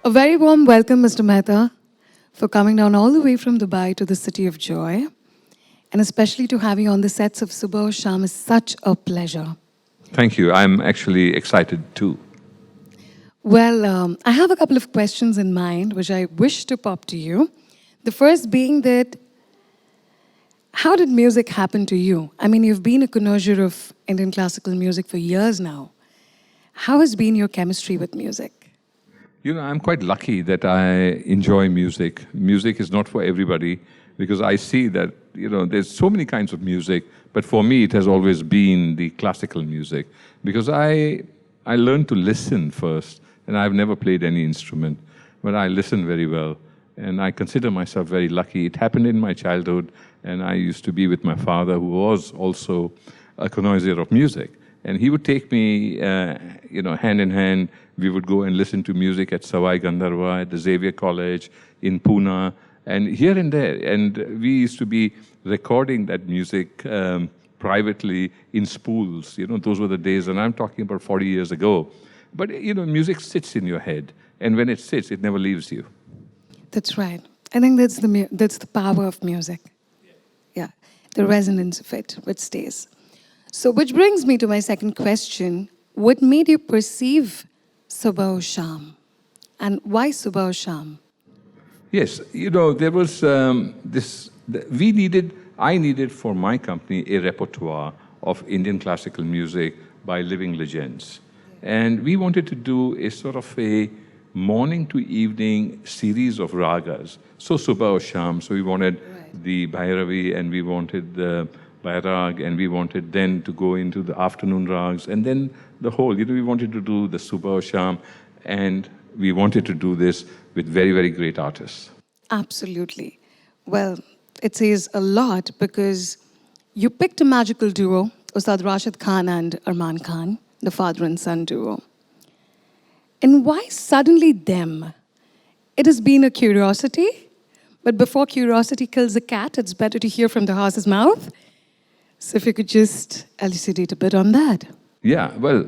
A very warm welcome, Mr. Mehta, for coming down all the way from Dubai to the city of joy. And especially to have you on the sets of Subah or Shaam is such a pleasure. Thank you. I'm actually excited too. Well, I have a couple of questions in mind which I wish to pop to you. The first being that, how did music happen to you? I mean, you've been a connoisseur of Indian classical music for years now. How has been your chemistry with music? You know, I'm quite lucky that I enjoy music. Music is not for everybody because I see that, there's so many kinds of music, but for me it has always been the classical music because I learned to listen first, and I've never played any instrument, but I listen very well, and I consider myself very lucky. It happened in my childhood, and I used to be with my father, who was also a connoisseur of music. And he would take me, hand in hand. We would go and listen to music at Savai Gandharva, at the Xavier College, in Pune, and here and there. And we used to be recording that music privately in spools. Those were the days, and I'm talking about 40 years ago. But, music sits in your head, and when it sits, it never leaves you. That's right. I think that's the power of music. Yeah, the resonance of it, which stays. So, which brings me to my second question. What made you perceive Subah or Shaam? And why Subah or Shaam? Yes, there was I needed for my company a repertoire of Indian classical music by living legends. And we wanted to do a sort of a morning to evening series of ragas. So Subah or Shaam, so we wanted the Bhairavi, and we wanted the Bairag, and we wanted then to go into the afternoon rags, and then the whole, we wanted to do the Subah or Shaam, and we wanted to do this with very, very great artists. Absolutely. Well, it says a lot because you picked a magical duo, Ustad Rashid Khan and Arman Khan, the father and son duo. And why suddenly them? It has been a curiosity, but before curiosity kills the cat, it's better to hear from the horse's mouth. So if you could just elucidate a bit on that. Yeah, well,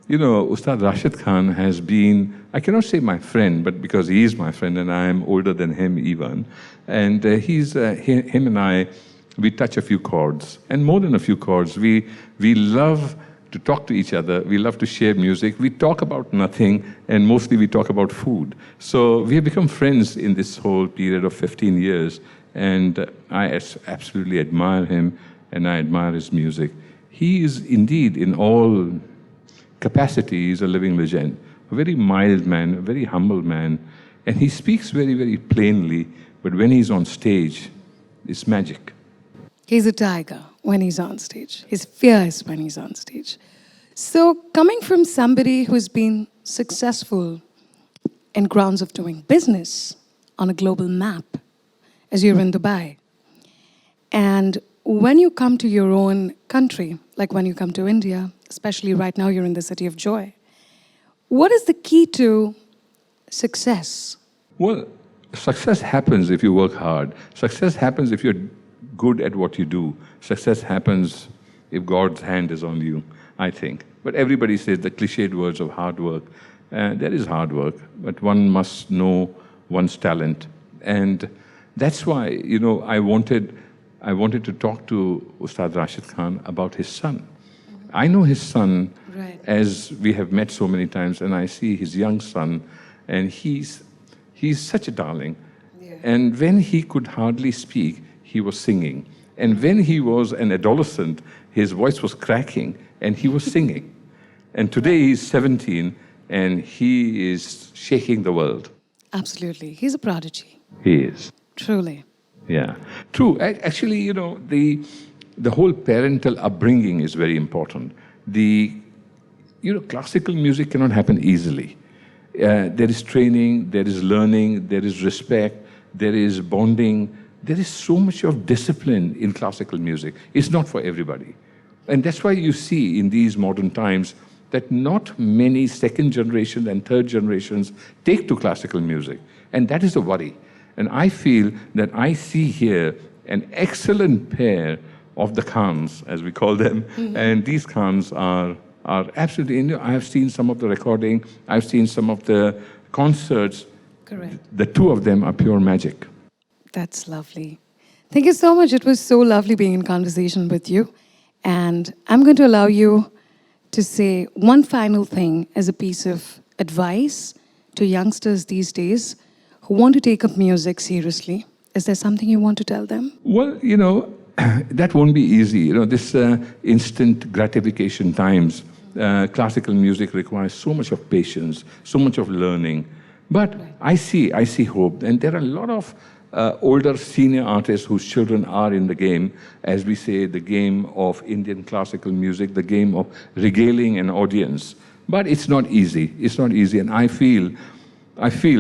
Ustad Rashid Khan has been, I cannot say my friend, but because he is my friend and I am older than him even. And him and I, we touch a few chords, and more than a few chords. We love to talk to each other. We love to share music. We talk about nothing, and mostly we talk about food. So we have become friends in this whole period of 15 years, and I absolutely admire him, and I admire his music. He is indeed, in all capacity, is a living legend. A very mild man, a very humble man, and he speaks very, very plainly, but when he's on stage, it's magic. He's a tiger when he's on stage. He's fierce when he's on stage. So coming from somebody who's been successful in grounds of doing business on a global map, as you're in Dubai, and when you come to your own country, like when you come to India, especially right now you're in the city of joy, what is the key to success? Well, success happens if you work hard. Success happens if you're good at what you do. Success happens if God's hand is on you, I think. But everybody says the cliched words of hard work. There is hard work, but one must know one's talent. And that's why, I wanted to talk to Ustad Rashid Khan about his son. I know his son, as we have met so many times, and I see his young son, and he's such a darling. Yeah. And when he could hardly speak, he was singing. And when he was an adolescent, his voice was cracking, and he was singing. And today he's 17, and he is shaking the world. Absolutely. He's a prodigy. He is. Truly. Yeah, true. Actually, the whole parental upbringing is very important. Classical music cannot happen easily. There is training, there is learning, there is respect, there is bonding. There is so much of discipline in classical music. It's not for everybody. And that's why you see in these modern times that not many second generation and third generations take to classical music. And that is a worry. And I feel that I see here an excellent pair of the Khans, as we call them. And these Khans are absolutely, I have seen some of the recording, I've seen some of the concerts, Correct. The two of them are pure magic. That's lovely. Thank you so much. It was so lovely being in conversation with you. And I'm going to allow you to say one final thing as a piece of advice to youngsters these days who want to take up music seriously. Is there something you want to tell them? Well, that won't be easy. This instant gratification times, classical music requires so much of patience, so much of learning. But I see hope. And there are a lot of older senior artists whose children are in the game, as we say, the game of Indian classical music, the game of regaling an audience. But it's not easy. It's not easy. And I feel,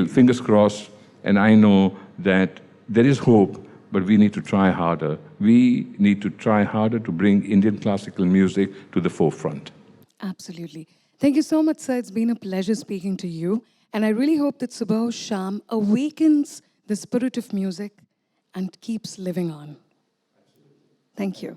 fingers crossed, and I know that there is hope, but we need to try harder. We need to try harder to bring Indian classical music to the forefront. Absolutely. Thank you so much, sir. It's been a pleasure speaking to you. And I really hope that Subah Shaam awakens the spirit of music and keeps living on. Thank you.